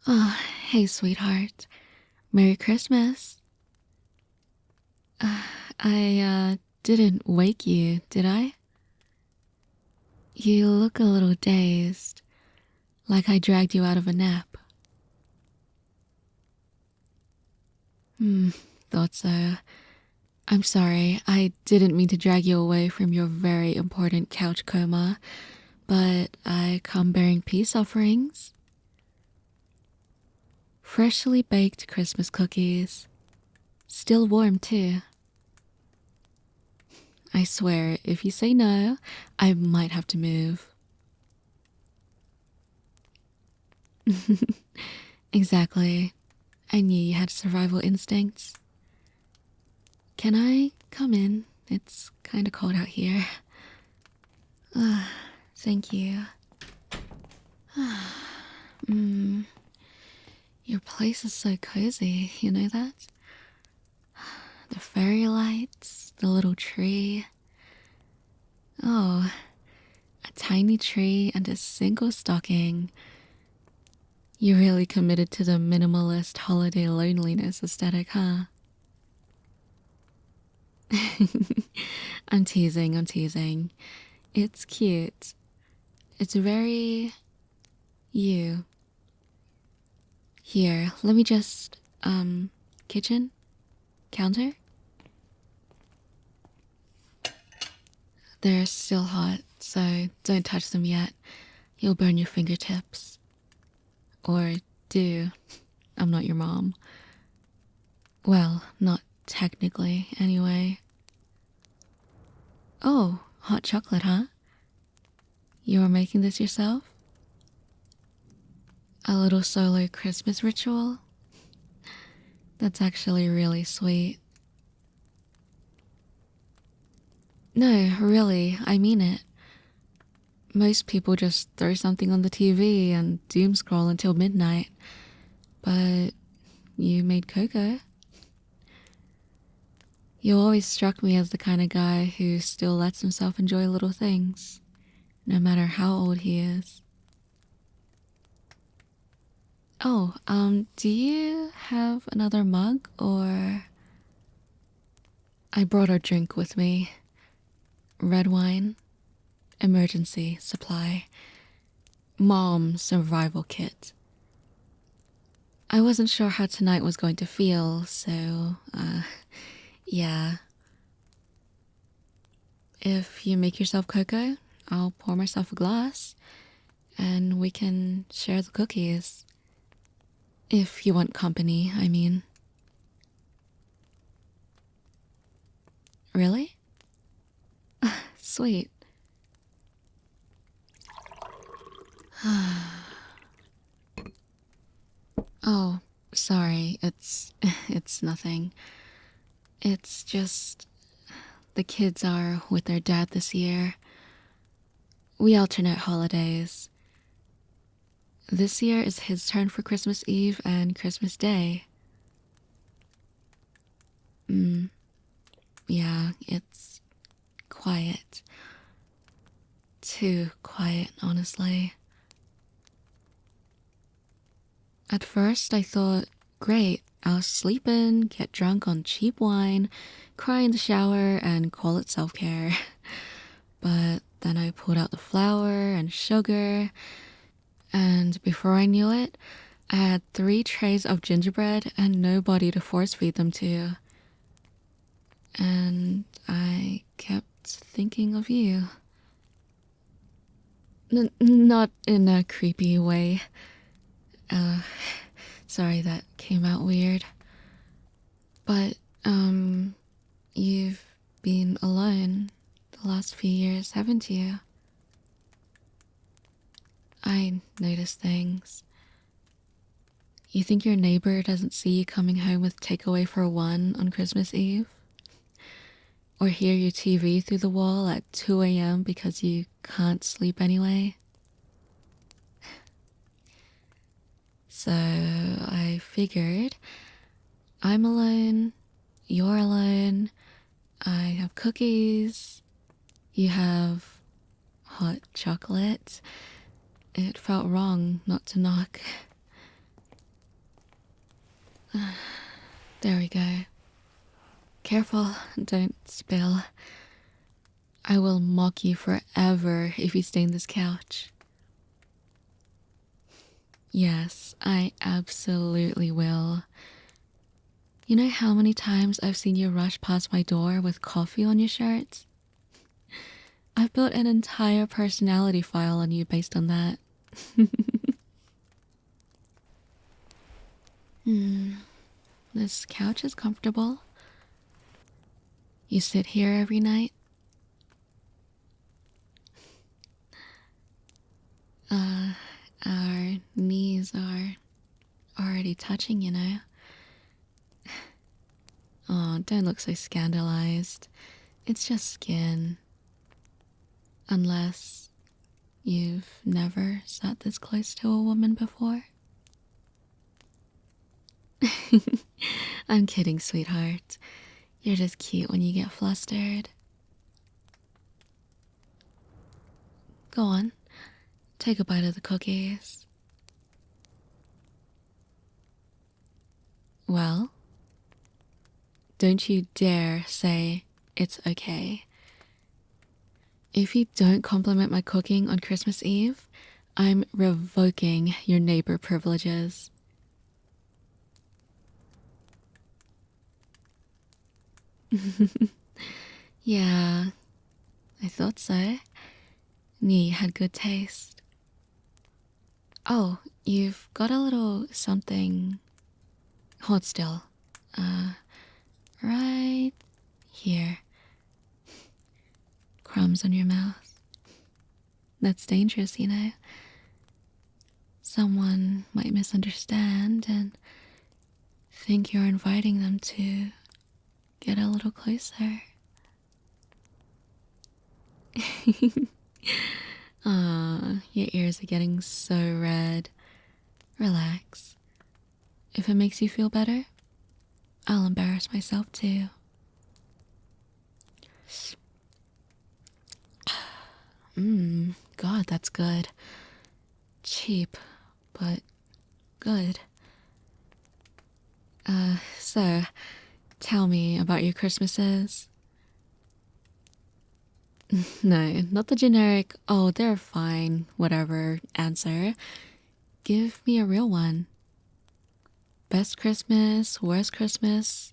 Oh, hey, sweetheart. Merry Christmas. I didn't wake you, did I? You look a little dazed, like I dragged you out of a nap. Hmm, thought so. I'm sorry, I didn't mean to drag you away from your very important couch coma, but I come bearing peace offerings. Freshly baked Christmas cookies. Still warm, too. I swear, if you say no, I might have to move. Exactly. I knew you had survival instincts. Can I come in? It's kinda cold out here. Thank you. Your place is so cozy, you know that? The fairy lights, the little tree. Oh, a tiny tree and a single stocking. You really committed to the minimalist holiday loneliness aesthetic, huh? I'm teasing. It's cute. It's very you. Here, let me just, kitchen? Counter? They're still hot, so don't touch them yet. You'll burn your fingertips. Or do. I'm not your mom. Well, not technically, anyway. Oh, hot chocolate, huh? You were making this yourself? A little solo Christmas ritual? That's actually really sweet. No, really, I mean it. Most people just throw something on the TV and doom scroll until midnight. But you made cocoa. You always struck me as the kind of guy who still lets himself enjoy little things, no matter how old he is. Oh, do you have another mug, or... I brought a drink with me. Red wine. Emergency supply. Mom survival kit. I wasn't sure how tonight was going to feel, so, yeah. If you make yourself cocoa, I'll pour myself a glass, and we can share the cookies. If you want company, I mean. Really? Sweet. Oh, sorry, it's nothing. It's just the kids are with their dad this year. We alternate holidays. This year is his turn for Christmas Eve and Christmas Day. Yeah, it's quiet. Too quiet, honestly. At first, I thought, great, I'll sleep in, get drunk on cheap wine, cry in the shower, and call it self-care. But then I pulled out the flour and sugar, and before I knew it, I had 3 trays of gingerbread and nobody to force feed them to. And I kept thinking of you. Not in a creepy way. Sorry that came out weird. But, you've been alone the last few years, haven't you? I notice things. You think your neighbor doesn't see you coming home with takeaway for 1 on Christmas Eve? Or hear your TV through the wall at 2 a.m. because you can't sleep anyway? So I figured, I'm alone, you're alone, I have cookies, you have hot chocolate. It felt wrong not to knock. There we go. Careful, don't spill. I will mock you forever if you stain this couch. Yes, I absolutely will. You know how many times I've seen you rush past my door with coffee on your shirt? I've built an entire personality file on you based on that. This couch is comfortable. You sit here every night. Our knees are already touching, you know. Oh, don't look so scandalized. It's just skin. Unless you've never sat this close to a woman before. I'm kidding, sweetheart. You're just cute when you get flustered. Go on, take a bite of the cookies. Well, don't you dare say it's okay. If you don't compliment my cooking on Christmas Eve, I'm revoking your neighbor privileges. Yeah, I thought so. Knew you had good taste. Oh, you've got a little something. Hold still. Right here. Crumbs on your mouth. That's dangerous, you know. Someone might misunderstand and think you're inviting them to get a little closer. Aw, your ears are getting so red. Relax. If it makes you feel better, I'll embarrass myself too. God, that's good. Cheap, but good. So, tell me about your Christmases. No, not the generic, oh, they're fine, whatever answer. Give me a real one. Best Christmas, worst Christmas,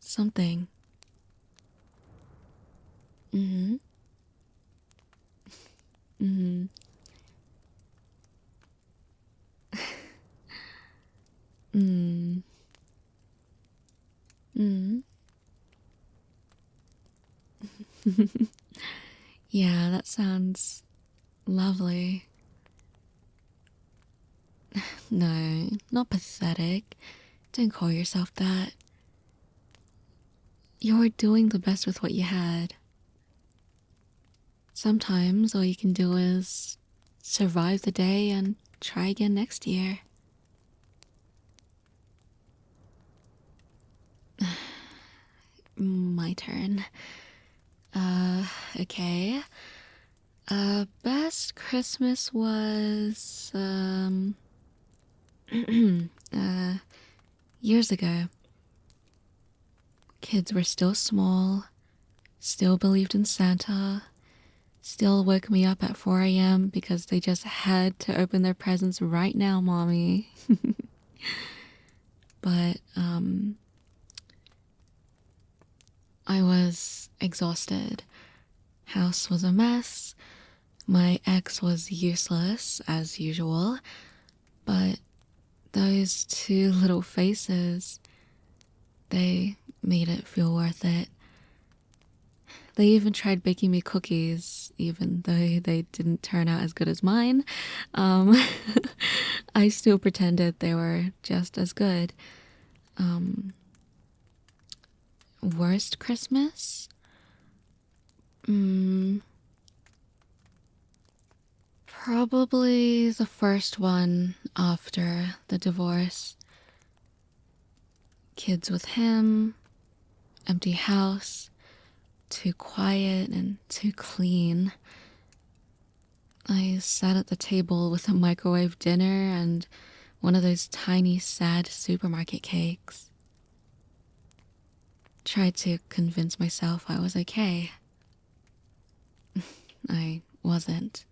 something. Mm-hmm. Mm-hmm. Mm. Mm. Yeah, that sounds lovely. No, not pathetic. Don't call yourself that. You're doing the best with what you had. Sometimes all you can do is survive the day and try again next year. My turn. Okay. Best Christmas was, years ago. Kids were still small, still believed in Santa, still woke me up at 4 a.m. because they just had to open their presents right now, mommy. But, I was exhausted. House was a mess. My ex was useless, as usual. But those two little faces, they made it feel worth it. They even tried baking me cookies, even though they didn't turn out as good as mine. I still pretended they were just as good. Worst Christmas? Probably the first one after the divorce. Kids with him, empty house, too quiet and too clean. I sat at the table with a microwave dinner and One of those tiny, sad supermarket cakes. Tried to convince myself I was okay. I wasn't.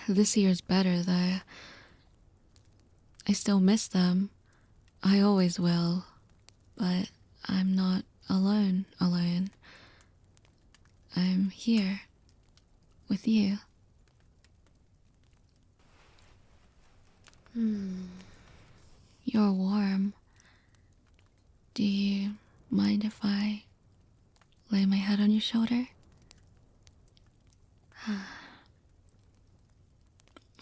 This year's better, though. I still miss them. I always will. But I'm not alone. I'm here. With you. You're warm. Do you mind if I lay my head on your shoulder?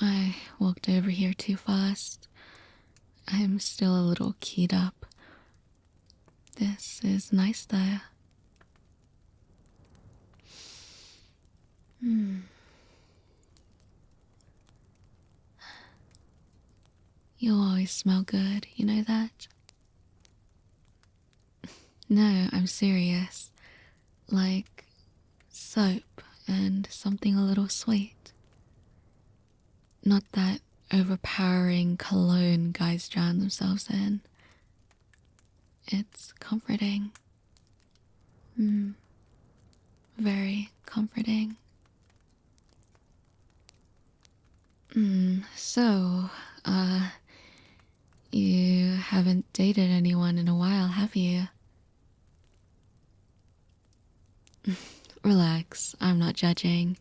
I walked over here too fast. I'm still a little keyed up. This is nice though. You always smell good, you know that? No, I'm serious. Like soap and something a little sweet. Not that overpowering cologne guys drown themselves in. It's comforting. Very comforting. So, you haven't dated anyone in a while, have you? Relax, I'm not judging.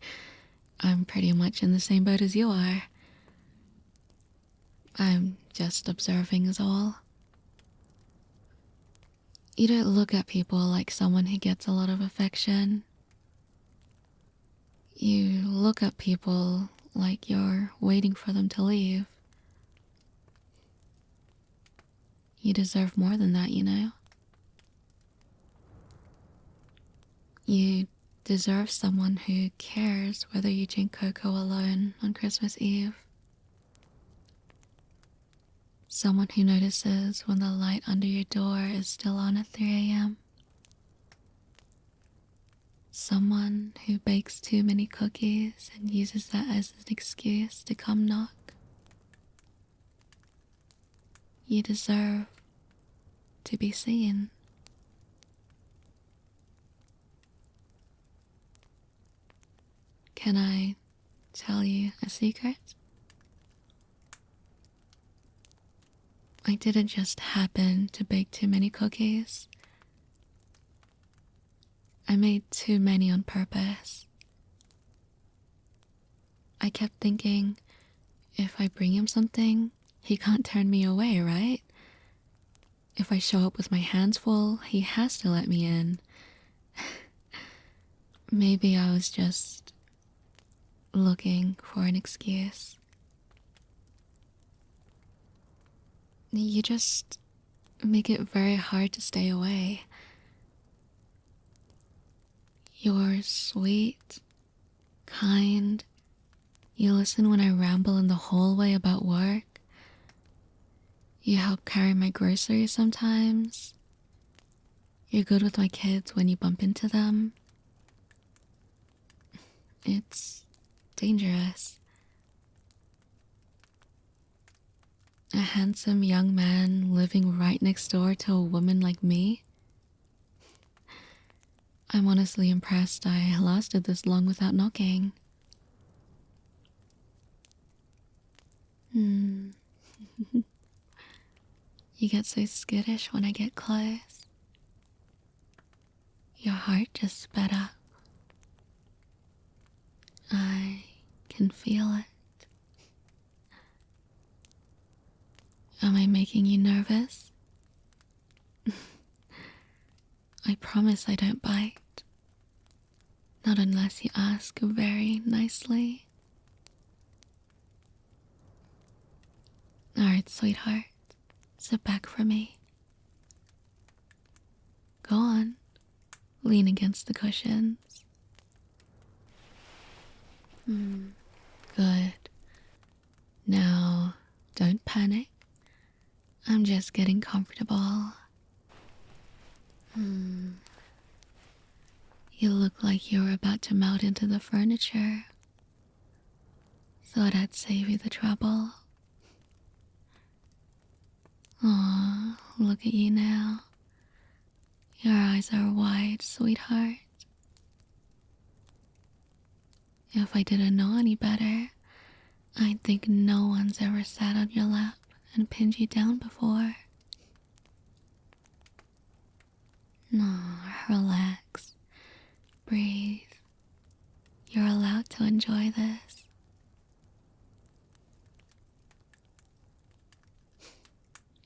I'm pretty much in the same boat as you are. I'm just observing is all. You don't look at people like someone who gets a lot of affection. You look at people like you're waiting for them to leave. You deserve more than that, you know? You deserve someone who cares whether you drink cocoa alone on Christmas Eve. Someone who notices when the light under your door is still on at 3 a.m. Someone who bakes too many cookies and uses that as an excuse to come knock. You deserve to be seen. Can I tell you a secret? I didn't just happen to bake too many cookies. I made too many on purpose. I kept thinking, if I bring him something, he can't turn me away, right? If I show up with my hands full, he has to let me in. Maybe I was just looking for an excuse. You just make it very hard to stay away. You're sweet, kind. You listen when I ramble in the hallway about work. You help carry my groceries sometimes. You're good with my kids when you bump into them. It's dangerous. A handsome young man living right next door to a woman like me? I'm honestly impressed I lasted this long without knocking. You get so skittish when I get close. Your heart just sped up. I can feel it. Am I making you nervous? I promise I don't bite. Not unless you ask very nicely. Alright, sweetheart. Sit back for me. Go on. Lean against the cushions. Good. Now, don't panic. I'm just getting comfortable. You look like you're about to melt into the furniture. thought I'd save you the trouble. Aw, look at you now. Your eyes are wide, sweetheart. If I didn't know any better, I'd think no one's ever sat on your lap and pinned you down before. No, relax. Breathe. You're allowed to enjoy this.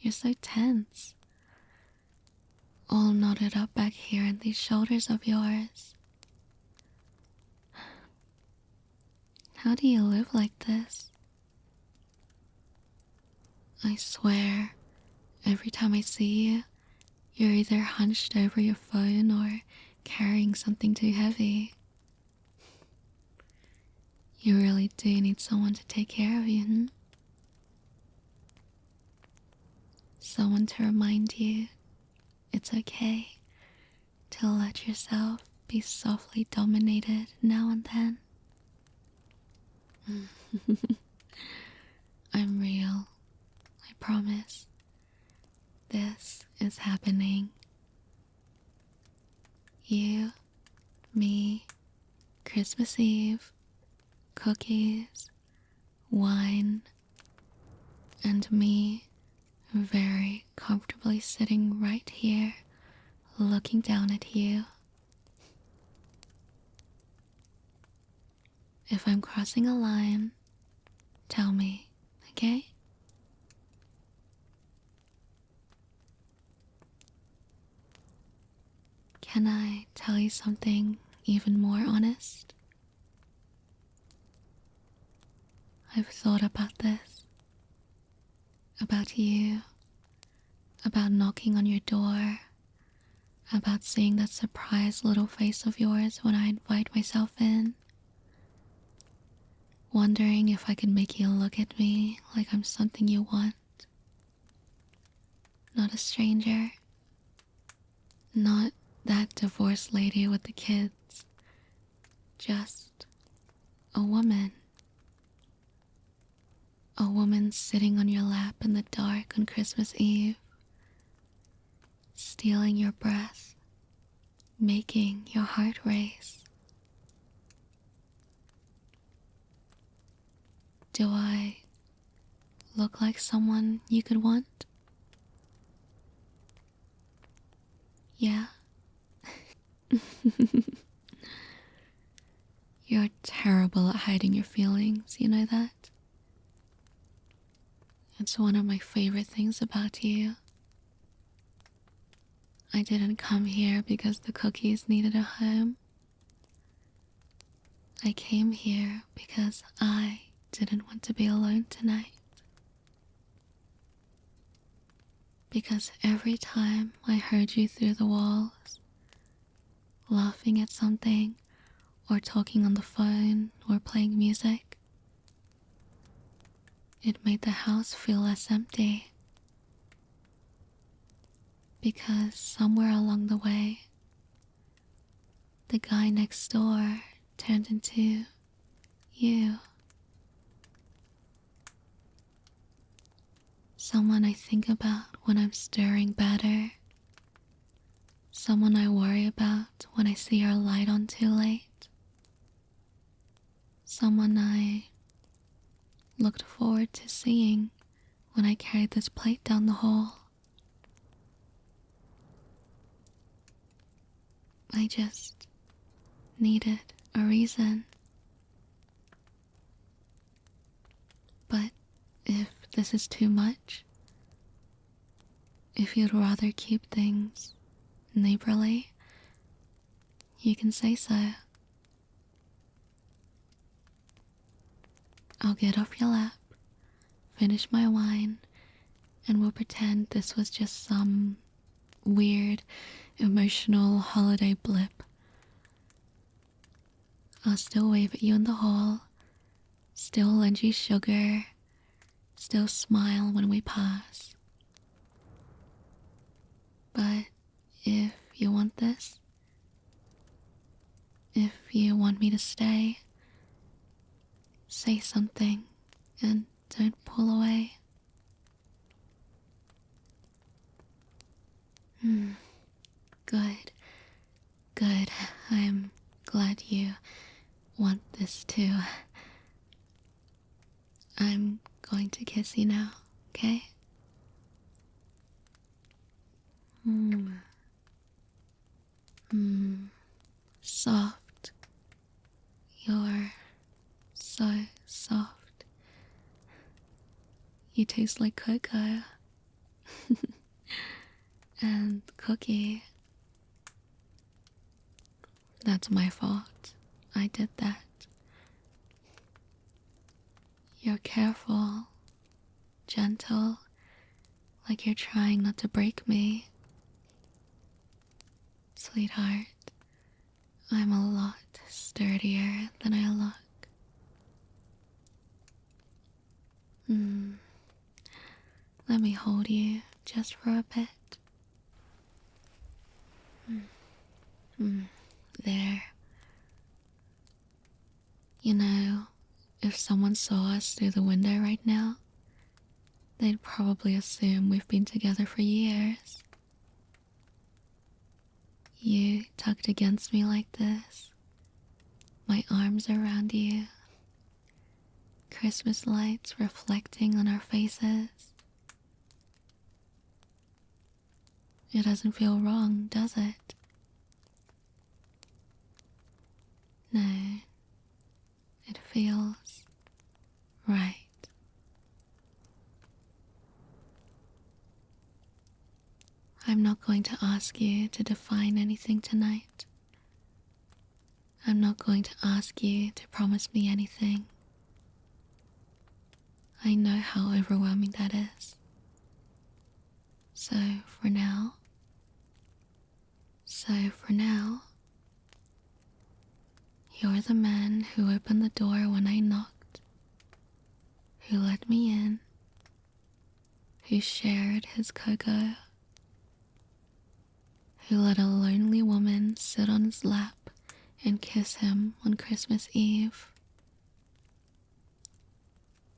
You're so tense. All knotted up back here in these shoulders of yours. How do you live like this? I swear, every time I see you, you're either hunched over your phone or carrying something too heavy. You really do need someone to take care of you, hmm? Someone to remind you it's okay to let yourself be softly dominated now and then. I'm real, I promise. This is happening. You, me, Christmas Eve, cookies, wine, and me very comfortably sitting right here, looking down at you. If I'm crossing a line, tell me, okay? Can I tell you something even more honest? I've thought about this. About you. About knocking on your door. About seeing that surprised little face of yours when I invite myself in. Wondering if I could make you look at me like I'm something you want. Not a stranger. Not that divorced lady with the kids. Just a woman. A woman sitting on your lap in the dark on Christmas Eve. Stealing your breath. Making your heart race. Do I look like someone you could want? Yeah. You're terrible at hiding your feelings, you know that? It's one of my favorite things about you. I didn't come here because the cookies needed a home. I came here because I didn't want to be alone tonight. Because every time I heard you through the walls, laughing at something, or talking on the phone, or playing music, it made the house feel less empty. Because somewhere along the way, the guy next door turned into you. Someone I think about when I'm stirring batter. Someone I worry about when I see our light on too late. Someone I looked forward to seeing when I carried this plate down the hall. I just needed a reason. But if this is too much, if you'd rather keep things neighborly, you can say so. I'll get off your lap, finish my wine, and we'll pretend this was just some weird, emotional holiday blip. I'll still wave at you in the hall, still lend you sugar, still smile when we pass. But if you want this, if you want me to stay, say something and don't pull away. Good. Good. I'm glad you want this too. I'm going to kiss you now, okay? Soft. You're so soft. You taste like cocoa. And cookie. That's my fault. I did that. You're careful, gentle, like you're trying not to break me. Sweetheart, I'm a lot sturdier than I look. Let me hold you just for a bit. There. You know, if someone saw us through the window right now, they'd probably assume we've been together for years. You tucked against me like this, my arms around you, Christmas lights reflecting on our faces. It doesn't feel wrong, does it? No, it feels right. I'm not going to ask you to define anything tonight. I'm not going to ask you to promise me anything. I know how overwhelming that is. So for now, you're the man who opened the door when I knocked, who let me in, who shared his cocoa, who let a lonely woman sit on his lap and kiss him on Christmas Eve.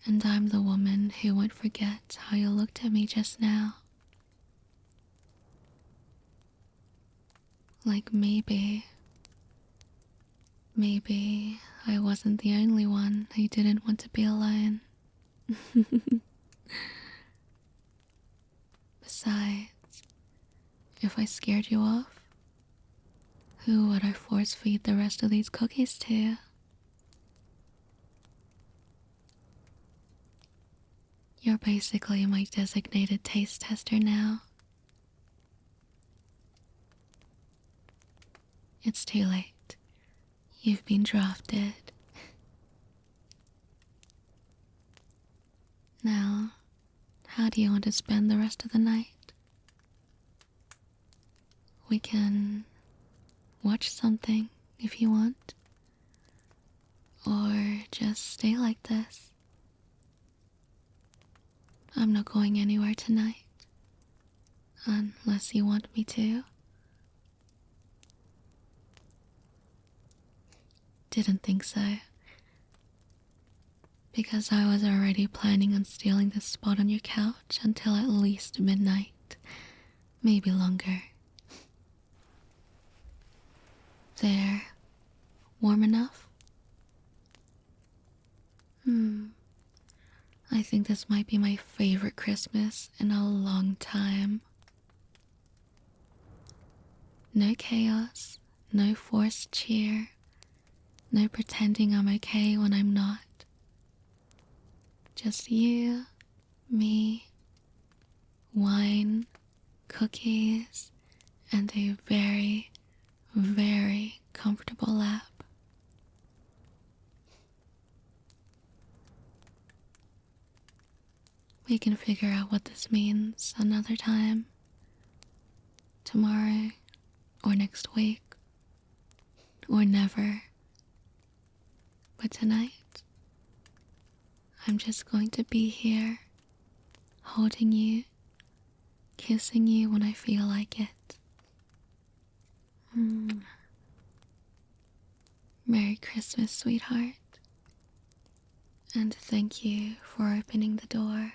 And I'm the woman who won't forget how you looked at me just now. Like maybe I wasn't the only one who didn't want to be alone. Besides, if I scared you off, who would I force feed the rest of these cookies to? You're basically my designated taste tester now. It's too late. You've been drafted. Now, how do you want to spend the rest of the night? We can watch something if you want, or just stay like this. I'm not going anywhere tonight, unless you want me to. Didn't think so, because I was already planning on stealing this spot on your couch until at least midnight, maybe longer. There, warm enough? I think this might be my favorite Christmas in a long time. No chaos, no forced cheer, no pretending I'm okay when I'm not. Just you, me, wine, cookies, and a very, very comfortable lap. We can figure out what this means another time. Tomorrow, or next week, or never. But tonight, I'm just going to be here, holding you, kissing you when I feel like it. Merry Christmas, sweetheart. And thank you for opening the door.